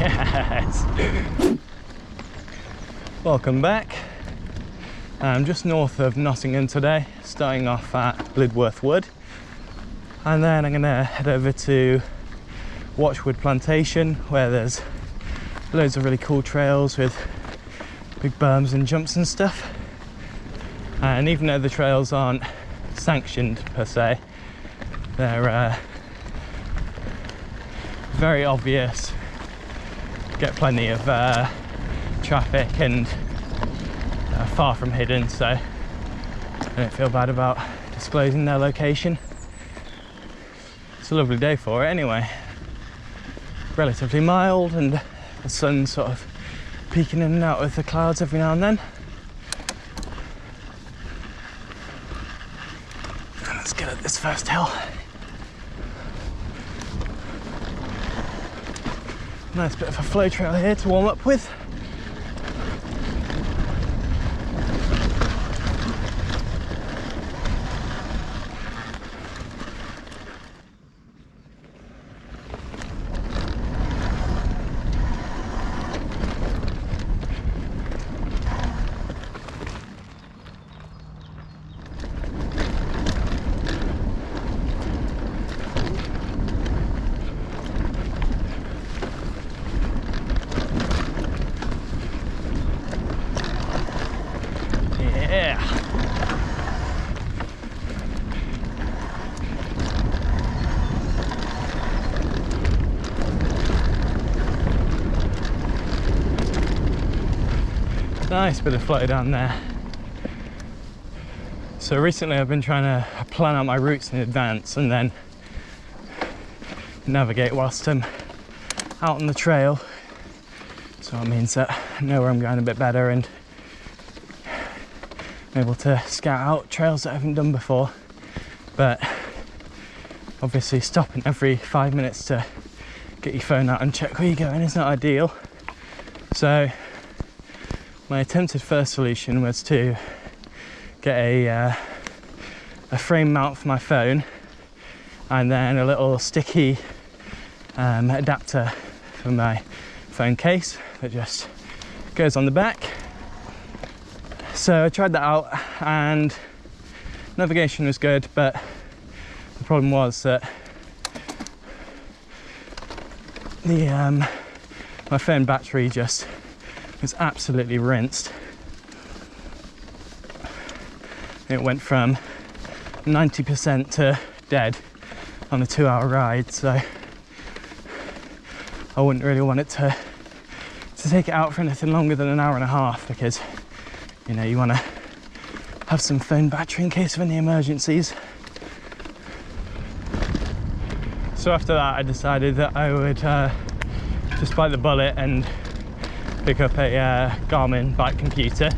Yes! Welcome back. I'm just north of Nottingham today, starting off at Blidworth Wood. And then I'm going to head over to Watchwood Plantation, where there's loads of really cool trails with big berms and jumps and stuff. And even though the trails aren't sanctioned per se, they're very obvious, get plenty of traffic and far from hidden, so I don't feel bad about disclosing their location. It's a lovely day for it anyway. Relatively mild and the sun's sort of peeking in and out of the clouds every now and then. And let's get at this first hill. Nice bit of a flow trail here to warm up with. Nice bit of flow down there. So recently I've been trying to plan out my routes in advance and then navigate whilst I'm out on the trail. So it means that I know where I'm going a bit better and I'm able to scout out trails that I haven't done before. But obviously stopping every 5 minutes to get your phone out and check where you're going is not ideal. So my attempted first solution was to get a frame mount for my phone and then a little sticky adapter for my phone case that just goes on the back. So I tried that out and navigation was good, but the problem was that my phone battery just was absolutely rinsed. It went from 90% to dead on a 2-hour ride, so I wouldn't really want it to take it out for anything longer than an hour and a half, because you know you want to have some phone battery in case of any emergencies. So after that I decided that I would just bite the bullet and pick up a Garmin bike computer.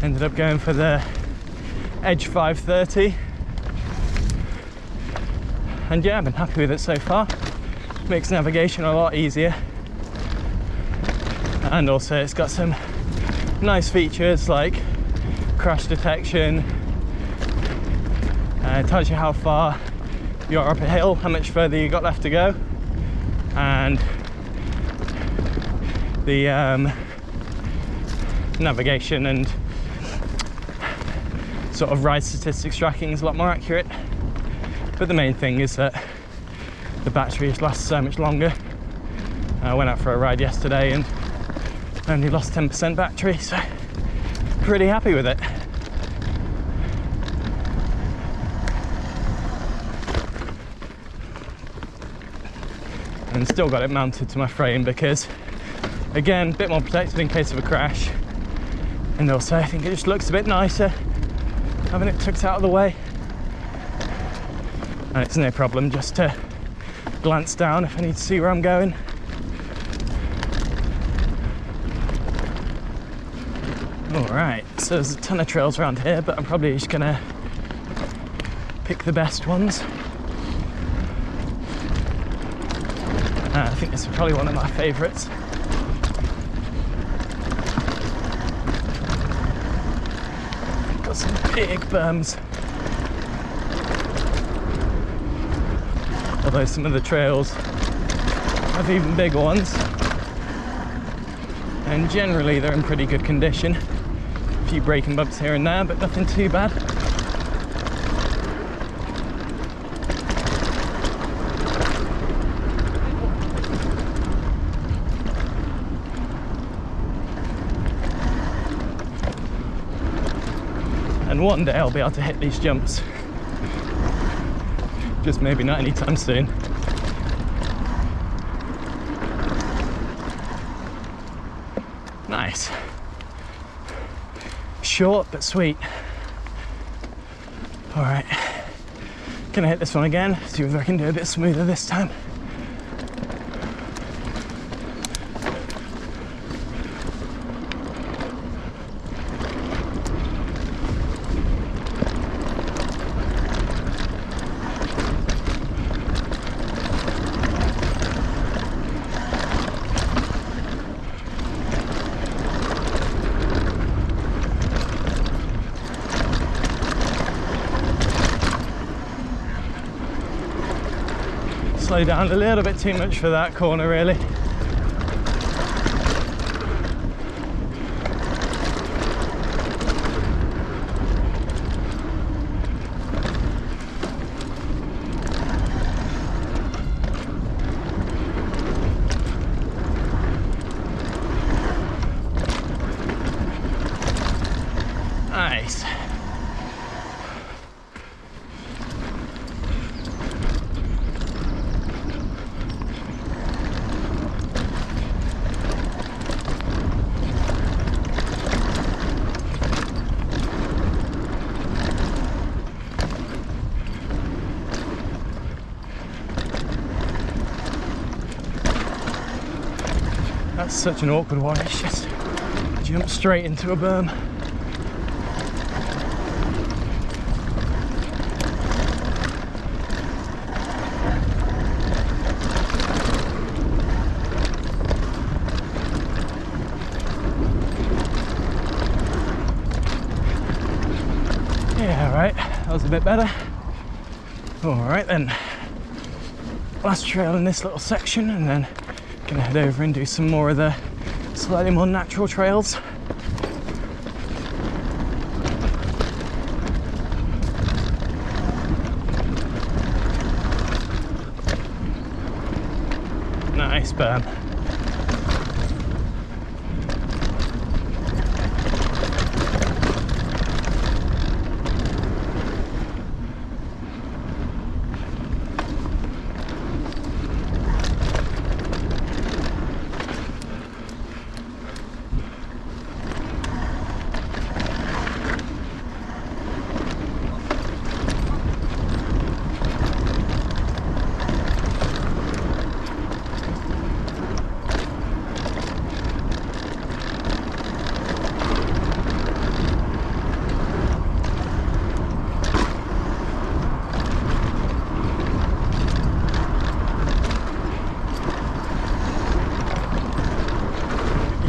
Ended up going for the Edge 530, and yeah, I've been happy with it so far. Makes navigation a lot easier, and also it's got some nice features like crash detection. It tells you how far you're up a hill, how much further you got left to go, and the navigation and sort of ride statistics tracking is a lot more accurate. But the main thing is that the battery lasts so much longer. I went out for a ride yesterday and only lost 10% battery, so pretty happy with it. And still got it mounted to my frame because, again, a bit more protected in case of a crash, and also I think it just looks a bit nicer having it tucked out of the way, and it's no problem just to glance down if I need to see where I'm going. Alright, so there's a ton of trails around here, but I'm probably just gonna pick the best ones. I think this is probably one of my favourites. Got some big berms. Although some of the trails have even bigger ones. and generally they're in pretty good condition. A few breaking bumps here and there, but nothing too bad. And one day I'll be able to hit these jumps. Just maybe not anytime soon. Nice. Short but sweet. All right, gonna hit this one again, see if I can do a bit smoother this time. Slow down a little bit too much for that corner, really. Nice. That's such an awkward one, it's just jump straight into a berm. Yeah, right, that was a bit better. All right then, last trail in this little section, and then gonna head over and do some more of the slightly more natural trails. Nice berm.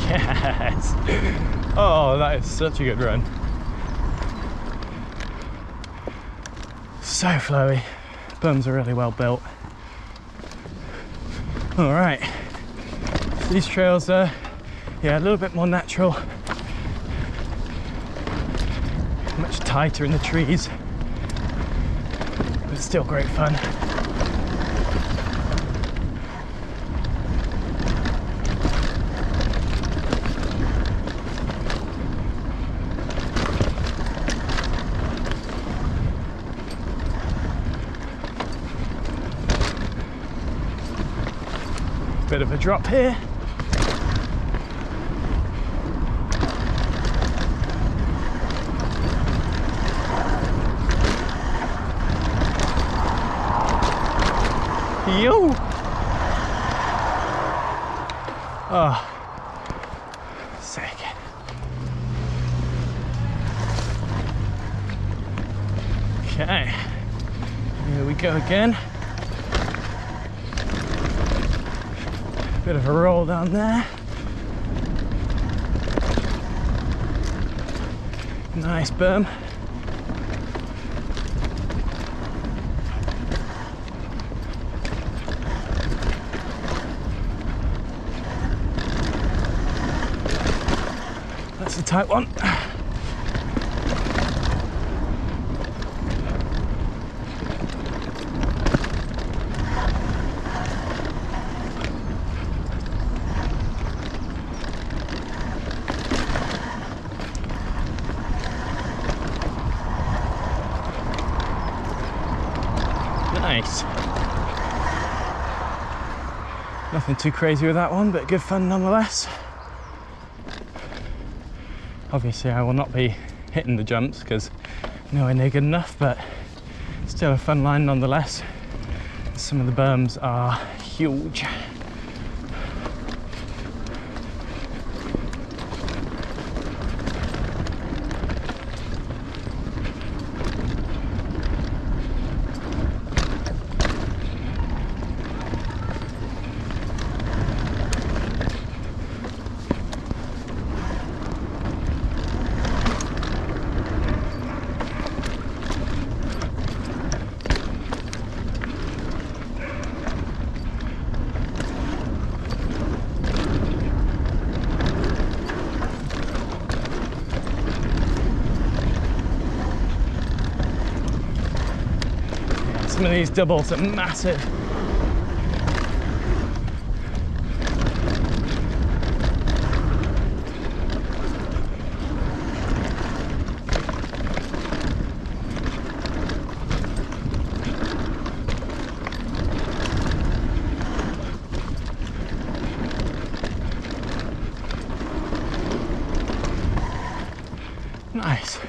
Yes! Oh, that is such a good run. So flowy. Berms are really well built. All right. These trails are, yeah, a little bit more natural. Much tighter in the trees. But it's still great fun. Bit of a drop here. Yo! Oh, sick. Okay, here we go again. Bit of a roll down there. Nice berm. a tight one. Nice. Nothing too crazy with that one, but good fun nonetheless. Obviously I will not be hitting the jumps because nowhere near good enough, but still a fun line nonetheless. Some of the berms are huge. Some of these doubles are massive. Nice.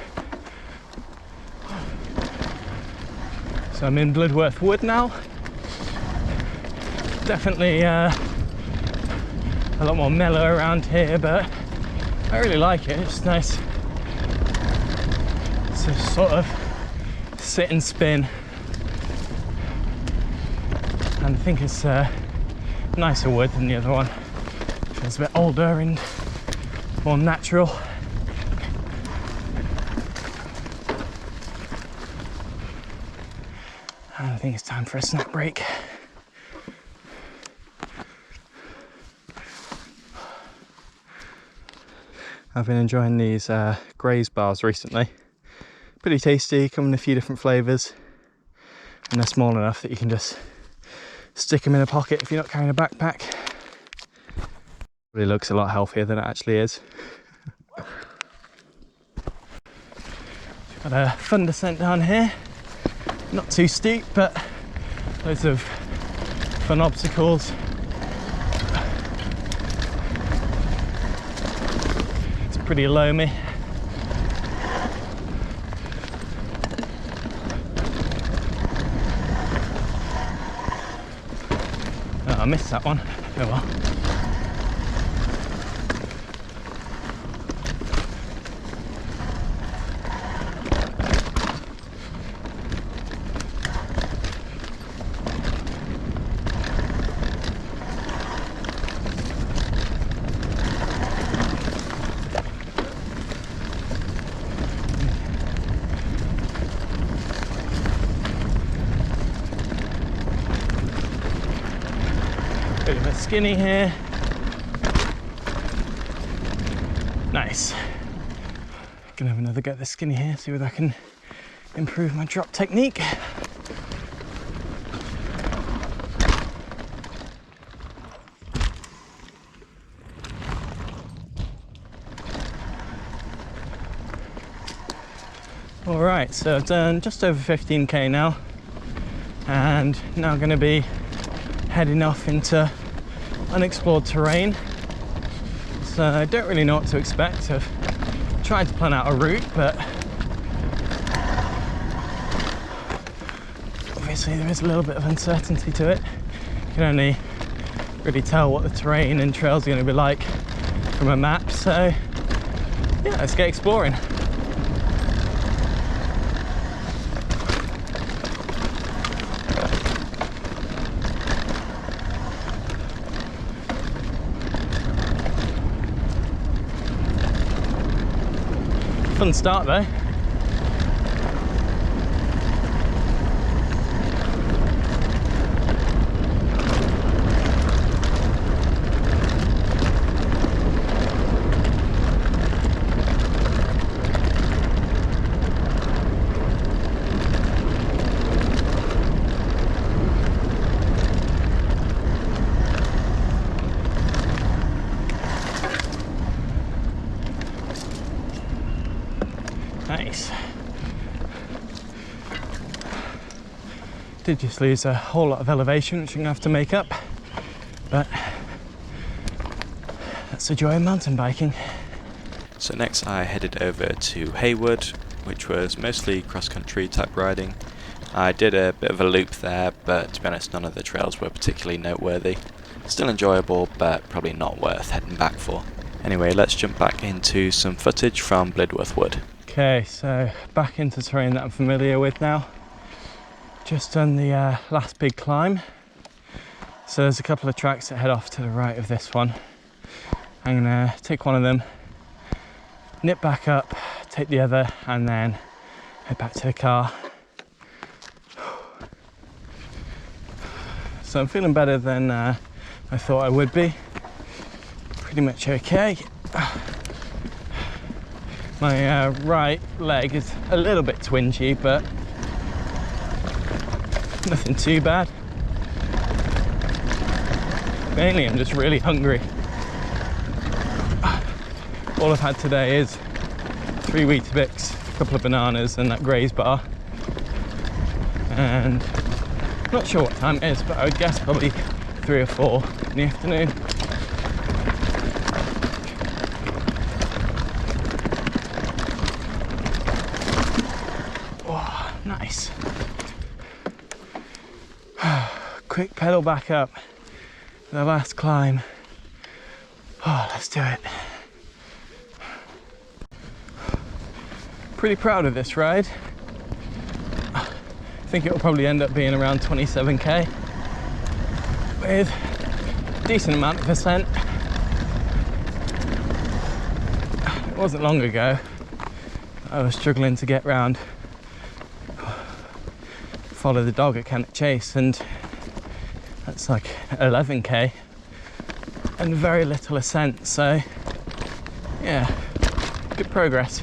So I'm in Blidworth Wood now. Definitely a lot more mellow around here, but I really like it. It's nice to sort of sit and spin, and I think it's nicer wood than the other one. Feels a bit older and more natural. And I think it's time for a snack break. I've been enjoying these Graze bars recently. Pretty tasty, come in a few different flavours, and they're small enough that you can just stick them in a pocket if you're not carrying a backpack. Really looks a lot healthier than it actually is. Got a fun descent down here. Not too steep, but loads of fun obstacles. It's pretty loamy. Oh, I missed that one. Oh well. Bit of a skinny here. Nice. Gonna have another go at the skinny here, see whether I can improve my drop technique. All right, so I've done just over 15k now, and now going to be heading off into unexplored terrain. So I don't really know what to expect. I've tried to plan out a route, but obviously there is a little bit of uncertainty to it. You can only really tell what the terrain and trails are going to be like from a map. So yeah, let's get exploring. Fun start though. Did just lose a whole lot of elevation, which I'm gonna have to make up, but that's the joy of mountain biking. So next I headed over to Haywood, which was mostly cross-country type riding. I did a bit of a loop there, but to be honest, none of the trails were particularly noteworthy. Still enjoyable, but probably not worth heading back for. Anyway, let's jump back into some footage from Blidworth Wood. Okay, so back into terrain that I'm familiar with now. Just done the last big climb. So there's a couple of tracks that head off to the right of this one. I'm gonna take one of them, nip back up, take the other, and then head back to the car. So I'm feeling better than I thought I would be. Pretty much okay. My right leg is a little bit twingy, but nothing too bad. Mainly I'm just really hungry. All I've had today is 3 Weetabix, a couple of bananas and that Graze bar. And I'm not sure what time it is, but I would guess probably 3 or 4 in the afternoon. Oh, nice. Quick pedal back up, the last climb. Oh, let's do it. Pretty proud of this ride. I think it'll probably end up being around 27k with a decent amount of ascent. It wasn't long ago I was struggling to get round, follow the dog at Cannock Chase, and that's like 11k and very little ascent, so yeah, good progress.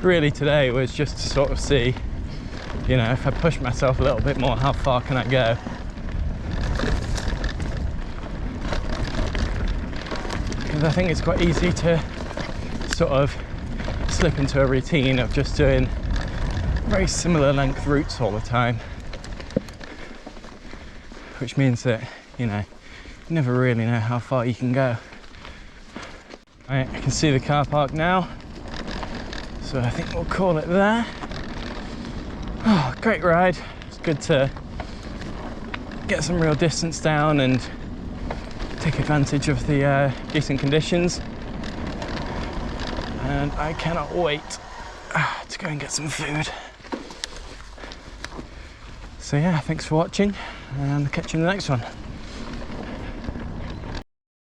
Really today was just to sort of see, you know, if I push myself a little bit more, how far can I go? Because I think it's quite easy to sort of slip into a routine of just doing very similar length routes all the time, which means that, you know, you never really know how far you can go. Right, I can see the car park now, so I think we'll call it there. Oh, great ride. It's good to get some real distance down and take advantage of the decent conditions. And I cannot wait to go and get some food. So yeah, thanks for watching, and I'll catch you in the next one.